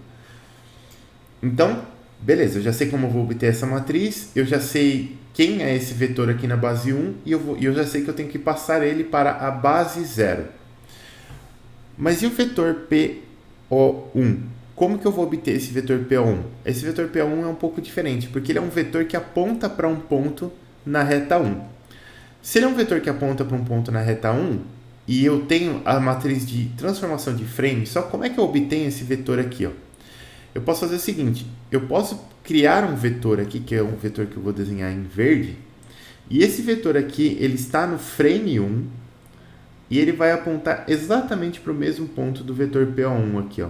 S1: Então, beleza, eu já sei como eu vou obter essa matriz, eu já sei quem é esse vetor aqui na base 1 e eu já sei que eu tenho que passar ele para a base 0. Mas e o vetor PO1? Como que eu vou obter esse vetor PO1? Esse vetor PO1 é um pouco diferente, porque ele é um vetor que aponta para um ponto na reta 1. Se ele é um vetor que aponta para um ponto na reta 1 e eu tenho a matriz de transformação de frame, só como é que eu obtenho esse vetor aqui, ó? Eu posso fazer o seguinte, eu posso criar um vetor aqui, que é um vetor que eu vou desenhar em verde, e esse vetor aqui, ele está no frame 1 e ele vai apontar exatamente para o mesmo ponto do vetor PO1 aqui, ó.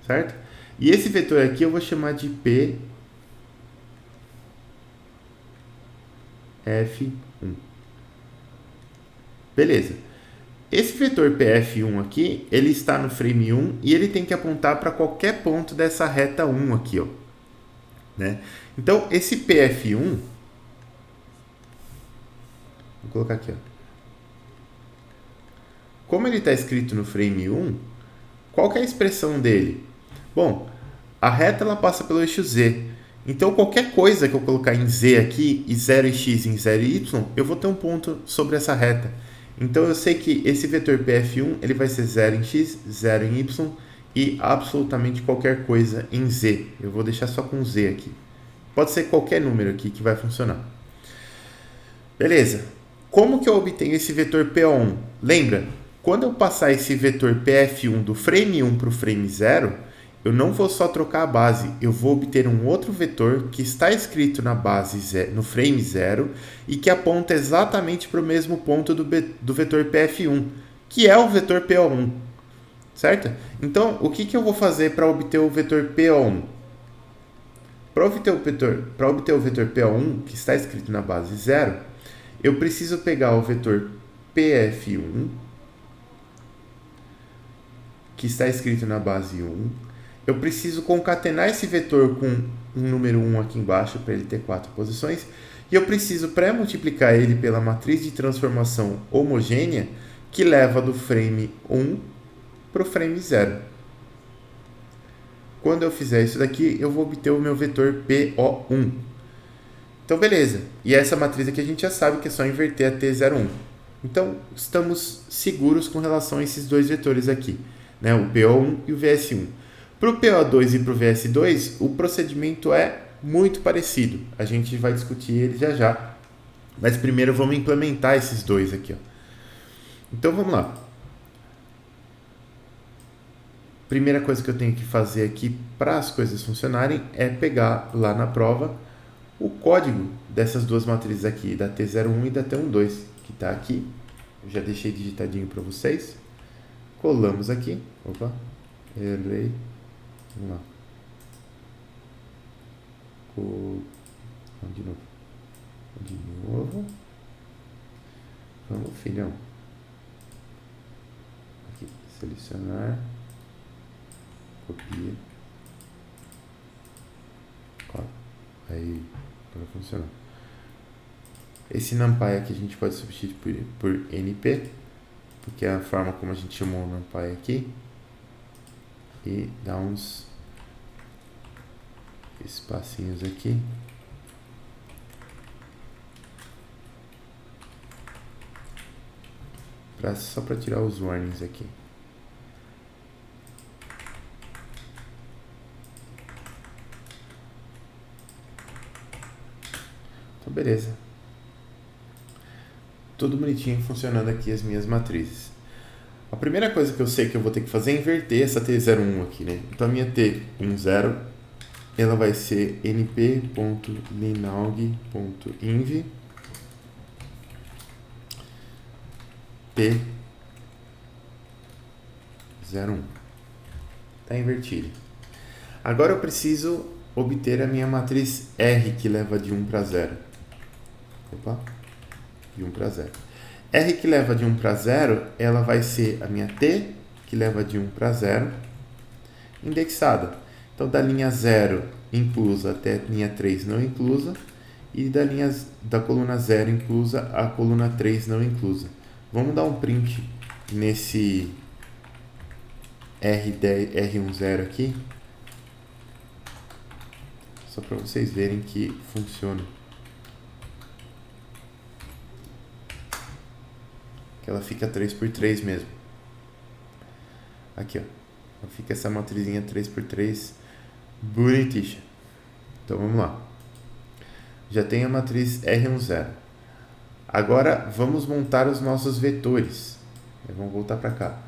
S1: Certo? E esse vetor aqui eu vou chamar de PF1. Beleza. Esse vetor PF1 aqui, ele está no frame 1 e ele tem que apontar para qualquer ponto dessa reta 1 aqui, ó. Né? Então, esse PF1, vou colocar aqui, ó. Como ele está escrito no frame 1, qual que é a expressão dele? Bom, a reta ela passa pelo eixo Z. Então, qualquer coisa que eu colocar em Z aqui, e 0 em X e em 0 em Y, eu vou ter um ponto sobre essa reta. Então, eu sei que esse vetor PF1 ele vai ser 0 em X, 0 em Y e absolutamente qualquer coisa em Z. Eu vou deixar só com Z aqui. Pode ser qualquer número aqui que vai funcionar. Beleza. Como que eu obtenho esse vetor PO1? Lembra? Quando eu passar esse vetor PF1 do frame 1 para o frame 0, eu não vou só trocar a base, eu vou obter um outro vetor que está escrito na base no frame 0 e que aponta exatamente para o mesmo ponto do vetor PF1, que é o vetor PO1, certo? Então, o que eu vou fazer para obter o vetor PO1? Para obter o vetor PO1, que está escrito na base 0, eu preciso pegar o vetor PF1, que está escrito na base 1, eu preciso concatenar esse vetor com um número 1 aqui embaixo, para ele ter 4 posições, e eu preciso pré-multiplicar ele pela matriz de transformação homogênea, que leva do frame 1 para o frame 0. Quando eu fizer isso daqui, eu vou obter o meu vetor PO1. Então, beleza. E essa matriz aqui a gente já sabe que é só inverter a T01. Então, estamos seguros com relação a esses dois vetores aqui, né? O PO1 e o VS1. Para o PO2 e para o VS2, o procedimento é muito parecido. A gente vai discutir ele já já. Mas primeiro vamos implementar esses dois aqui, ó. Então, vamos lá. Primeira coisa que eu tenho que fazer aqui para as coisas funcionarem é pegar lá na prova o código dessas duas matrizes aqui, da T01 e da T12, que está aqui. Eu já deixei digitadinho para vocês. Colamos aqui. Opa, errei. Vamos lá. Vamos de novo. De novo. Vamos, filhão. Aqui, selecionar. Copia. Cola. Aí, para funcionar. Esse NumPy aqui a gente pode substituir por NP, porque é a forma como a gente chamou o NumPy aqui. E dá uns espacinhos aqui. Só para tirar os warnings aqui. Então, beleza. Tudo bonitinho funcionando aqui as minhas matrizes. A primeira coisa que eu sei que eu vou ter que fazer é inverter essa T01 aqui, né? Então, a minha T10, ela vai ser np.linaug.inv T01. Está invertido. Agora eu preciso obter a minha matriz R, que leva de 1 para 0. Opa, de 1 para 0. R que leva de 1 para 0, ela vai ser a minha T, que leva de 1 para 0, indexada. Então, da linha 0 inclusa até a linha 3 não inclusa, e da coluna 0 inclusa a coluna 3 não inclusa. Vamos dar um print nesse R10 aqui, só para vocês verem que funciona. Que ela fica 3x3 mesmo. Aqui, ó. Fica essa matrizinha 3x3 bonitinha. Então vamos lá. Já tem a matriz R10. Agora vamos montar os nossos vetores. Vamos voltar para cá.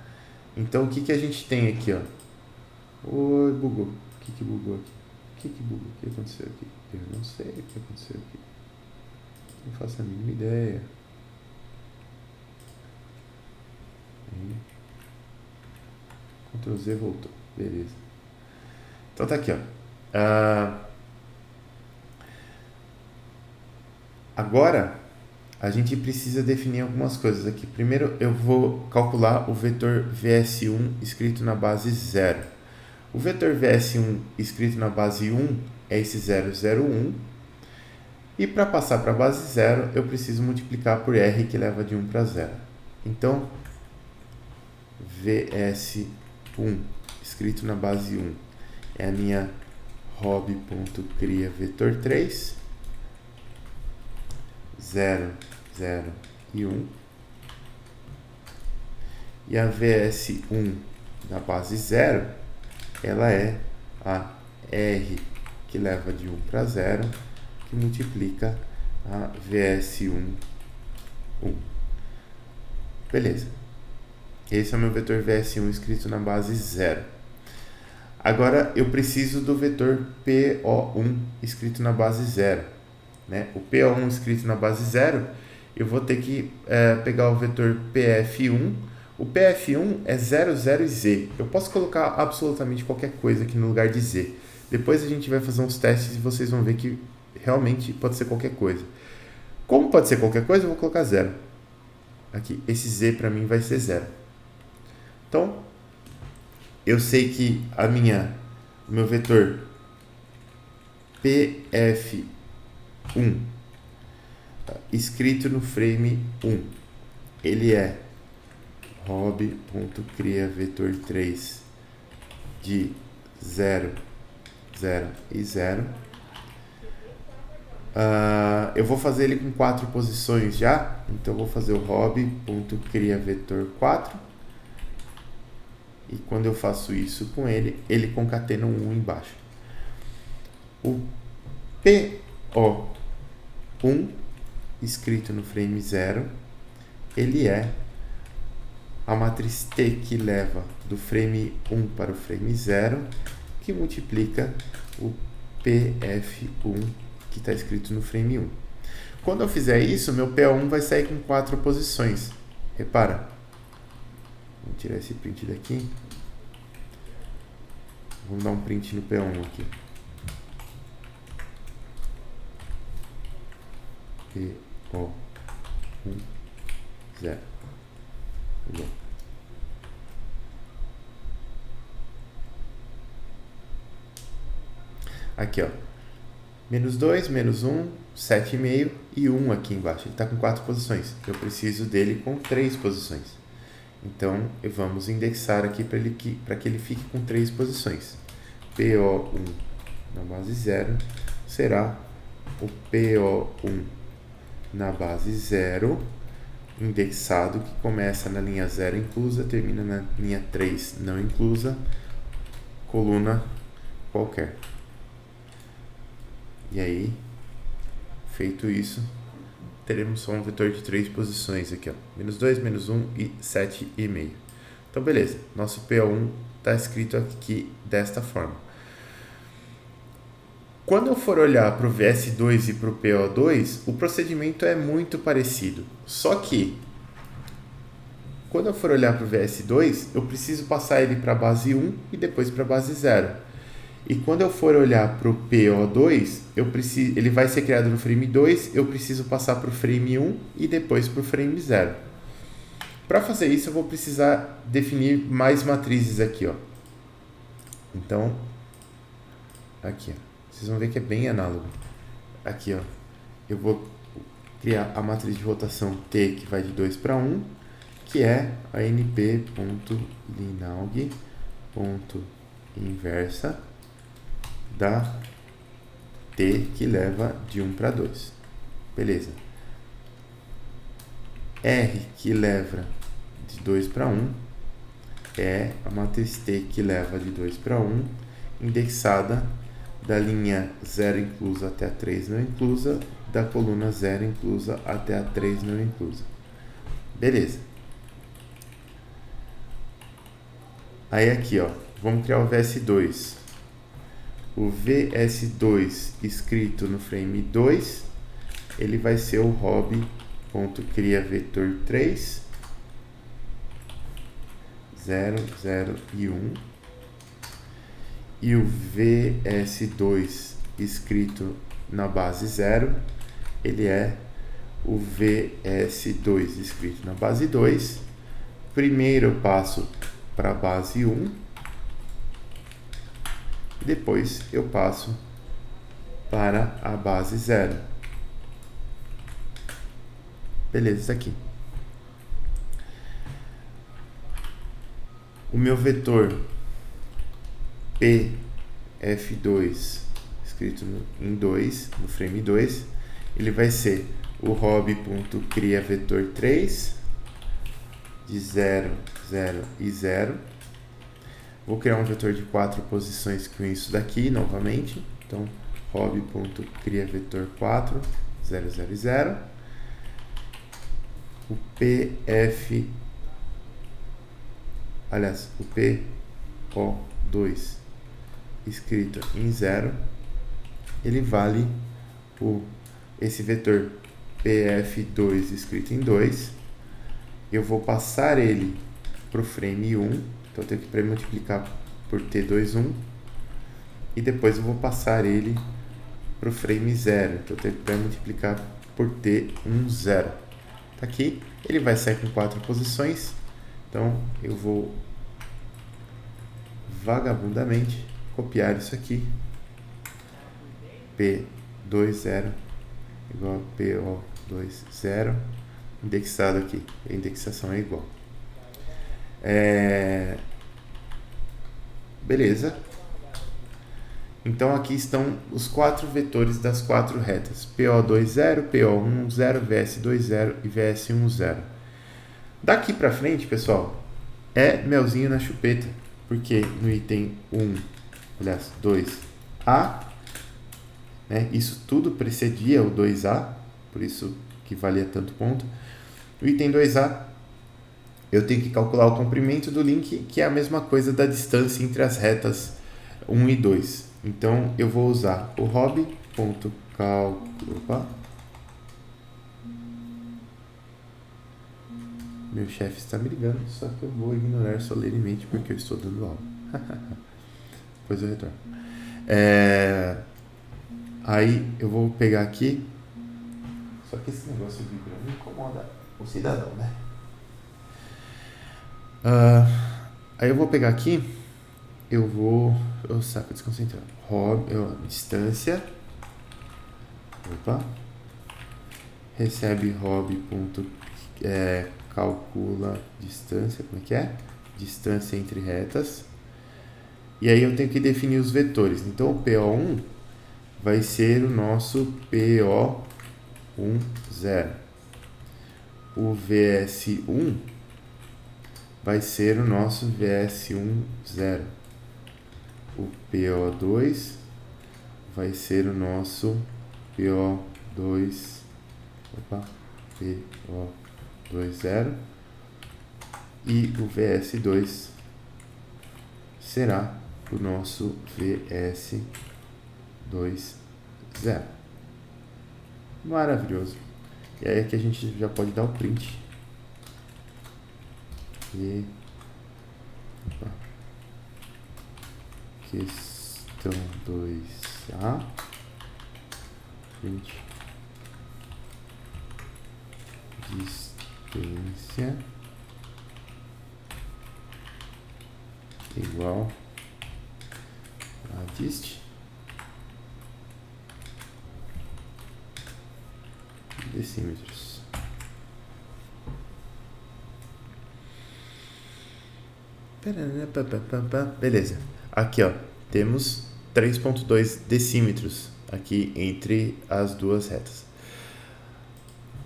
S1: Então o que a gente tem aqui, ó? Oi, bugou. O que bugou aqui? O que bugou? O que aconteceu aqui? Eu não sei o que aconteceu aqui. Não faço a mínima ideia. Ctrl Z, voltou. Beleza. Então tá aqui, ó. Agora a gente precisa definir algumas coisas aqui. Primeiro eu vou calcular o vetor VS1 escrito na base 0. O vetor VS1 escrito na base 1 é esse 001. E para passar para a base 0, eu preciso multiplicar por R, que leva de 1 para 0. Então, VS1 escrito na base 1 é a minha hob.criaVetor3, 0, 0 e 1. E a VS1 da base 0, ela é a R, que leva de 1 para 0, que multiplica a VS1, 1. Beleza. Esse é o meu vetor VS1 escrito na base 0. Agora eu preciso do vetor PO1 escrito na base 0. Né? O PO1 escrito na base 0, eu vou ter que pegar o vetor PF1. O PF1 é 0, 0 e Z. Eu posso colocar absolutamente qualquer coisa aqui no lugar de Z. Depois a gente vai fazer uns testes e vocês vão ver que realmente pode ser qualquer coisa. Como pode ser qualquer coisa, eu vou colocar 0. Aqui, esse Z para mim vai ser 0. Então, eu sei que o meu vetor PF1 escrito no frame 1, ele é hob.criaVetor3 de 0, 0 e 0. Eu vou fazer ele com 4 posições já, então eu vou fazer o hob.criaVetor4. E quando eu faço isso com ele, ele concatena um 1 embaixo. O PO1 escrito no frame 0, ele é a matriz T que leva do frame 1 para o frame 0, que multiplica o PF1 que está escrito no frame 1. Quando eu fizer isso, meu PO1 vai sair com 4 posições. Repara. Vou tirar esse print daqui. Vamos dar um print no P1 aqui. P-O-1, 0. Aqui, ó. Menos 2, menos 1, 7,5 e 1 aqui embaixo. Ele está com 4 posições. Eu preciso dele com 3 posições. Então, vamos indexar aqui para que ele fique com 3 posições. PO1 na base 0 será o PO1 na base 0, indexado, que começa na linha 0 inclusa, termina na linha 3 não inclusa, coluna qualquer. E aí, feito isso, teremos só um vetor de 3 posições aqui, ó. Menos 2, menos 1 e 7,5. Então, beleza. Nosso PO1 está escrito aqui desta forma. Quando eu for olhar para o VS2 e para o PO2, o procedimento é muito parecido. Só que, quando eu for olhar para o VS2, eu preciso passar ele para a base 1 e depois para a base 0. E quando eu for olhar para o PO2, ele vai ser criado no frame 2, eu preciso passar para o frame 1 e depois para o frame 0. Para fazer isso, eu vou precisar definir mais matrizes aqui, ó. Então, aqui, ó. Vocês vão ver que é bem análogo. Aqui, ó, eu vou criar a matriz de rotação T, que vai de 2 para 1, que é a np.linaug.inversa da T, que leva de 1 para 2. Beleza. R, que leva de 2 para 1, é a matriz T, que leva de 2 para 1, indexada da linha 0 inclusa até a 3 não inclusa, da coluna 0 inclusa até a 3 não inclusa. Beleza. Aí aqui, ó, vamos criar o VS2. O VS2 escrito no frame 2, ele vai ser o hobby.criaVetor3, 0, 0 e 1. E o VS2 escrito na base 0, ele é o VS2 escrito na base 2. Primeiro eu passo para a base 1 e depois eu passo para a base 0. Beleza, isso aqui. O meu vetor PF2 escrito em 2, no frame 2, ele vai ser o hobby.criaVetor3 de 0, 0 e 0. Vou criar um vetor de 4 posições com isso daqui novamente. Então, hobby.criaVetor4, 0, 0 e 0. O PF, aliás, o PO2 escrito em 0, ele vale esse vetor PF2 escrito em 2. Eu vou passar ele para o frame 1, então eu tenho que pré-multiplicar por T21, e depois eu vou passar ele para o frame 0, então eu tenho que pré-multiplicar por T10. Tá aqui, ele vai sair com 4 posições, então eu vou vagabundamente copiar isso aqui, P20 igual a PO20, indexado aqui, a indexação é igual. Beleza. Então aqui estão os 4 vetores das 4 retas, PO20, PO10, VS20 e VS10. Daqui para frente, pessoal, é melzinho na chupeta, porque no item 1, aliás, 2A, né, isso tudo precedia o 2A, por isso que valia tanto ponto. O item 2A, eu tenho que calcular o comprimento do link, que é a mesma coisa da distância entre as retas 1 e 2. Então, eu vou usar o hobby.cálculo. Opa! Meu chefe está me ligando, só que eu vou ignorar solenemente porque eu estou dando aula. Depois eu retorno. Aí eu vou pegar aqui. Só que esse negócio vibrando incomoda o cidadão, né? Aí eu vou pegar aqui. Eu vou. Eu saco desconcentrado. Distância Opa. Recebe Rob. Calcula distância. Como é que é? Distância entre retas. E aí eu tenho que definir os vetores. Então o PO1 vai ser o nosso PO10. O VS1 vai ser o nosso VS10. O PO2 vai ser o nosso PO20. E o VS2 será o nosso VS20. Maravilhoso. E aí aqui a gente já pode dar o print. E questão 2A. Print. Distância igual a dist decímetros. Beleza. Aqui, ó, temos 3,2 decímetros aqui entre as duas retas.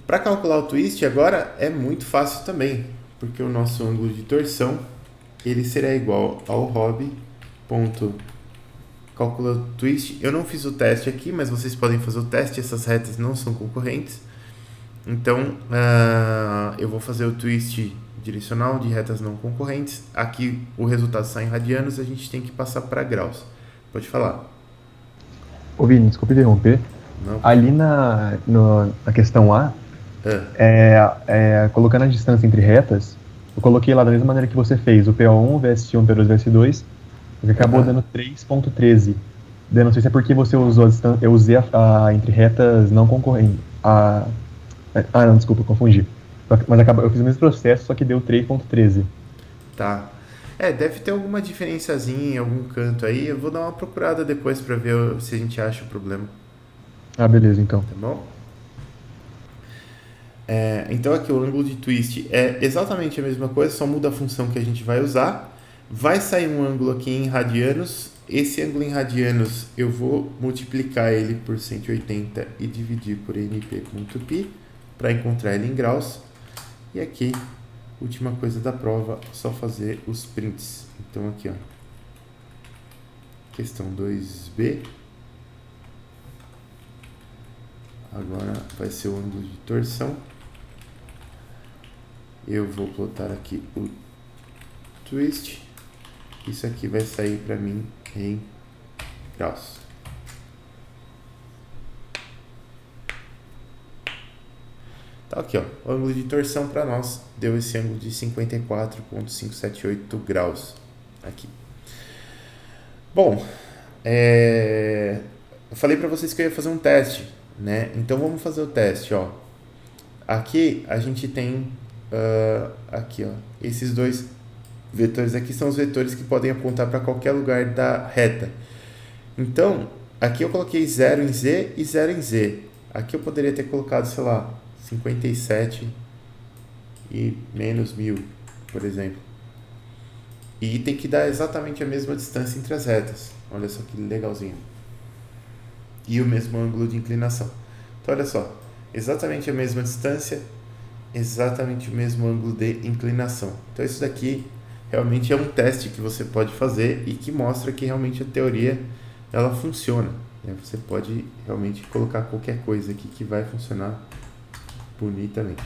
S1: Para calcular o twist agora é muito fácil também, porque o nosso ângulo de torção ele será igual ao Rob. Calcula twist. Eu não fiz o teste aqui, mas vocês podem fazer o teste. Essas retas não são concorrentes. Então, eu vou fazer o twist direcional de retas não concorrentes. Aqui o resultado sai em radianos, a gente tem que passar para graus. Pode falar.
S2: Ô Vini, desculpa interromper.
S1: Não.
S2: Ali na questão A, colocando a distância entre retas, eu coloquei lá da mesma maneira que você fez, o PO1, VS1, P2, VS2, que acabou dando 3,13. Não sei se é porque você usou a distância, eu usei a entre retas não concorrentes. Não, desculpa, confundi. Mas eu fiz o mesmo processo, só que deu 3,13.
S1: Tá. Deve ter alguma diferençazinha em algum canto aí. Eu vou dar uma procurada depois para ver se a gente acha o problema.
S2: Beleza, então.
S1: Tá bom? Então aqui o ângulo de twist é exatamente a mesma coisa, só muda a função que a gente vai usar. Vai sair um ângulo aqui em radianos. Esse ângulo em radianos eu vou multiplicar ele por 180 e dividir por np.π para encontrar ele em graus. E aqui, última coisa da prova, só fazer os prints. Então aqui, ó, questão 2b. Agora vai ser o ângulo de torção. Eu vou plotar aqui o twist. Isso aqui vai sair para mim em graus. Tá aqui, ó, o ângulo de torção para nós deu esse ângulo de 54,578 graus aqui. Bom, eu falei para vocês que eu ia fazer um teste, né? Então vamos fazer o teste, ó. Aqui a gente tem aqui, ó, esses dois vetores aqui são os vetores que podem apontar para qualquer lugar da reta. Então, aqui eu coloquei 0 em Z e 0 em Z. Aqui eu poderia ter colocado, sei lá, 57 e menos 1000, por exemplo. E tem que dar exatamente a mesma distância entre as retas. Olha só que legalzinho. E o mesmo ângulo de inclinação. Então, olha só. Exatamente a mesma distância, exatamente o mesmo ângulo de inclinação. Então, isso daqui realmente é um teste que você pode fazer e que mostra que realmente a teoria ela funciona. Você pode realmente colocar qualquer coisa aqui que vai funcionar bonitamente.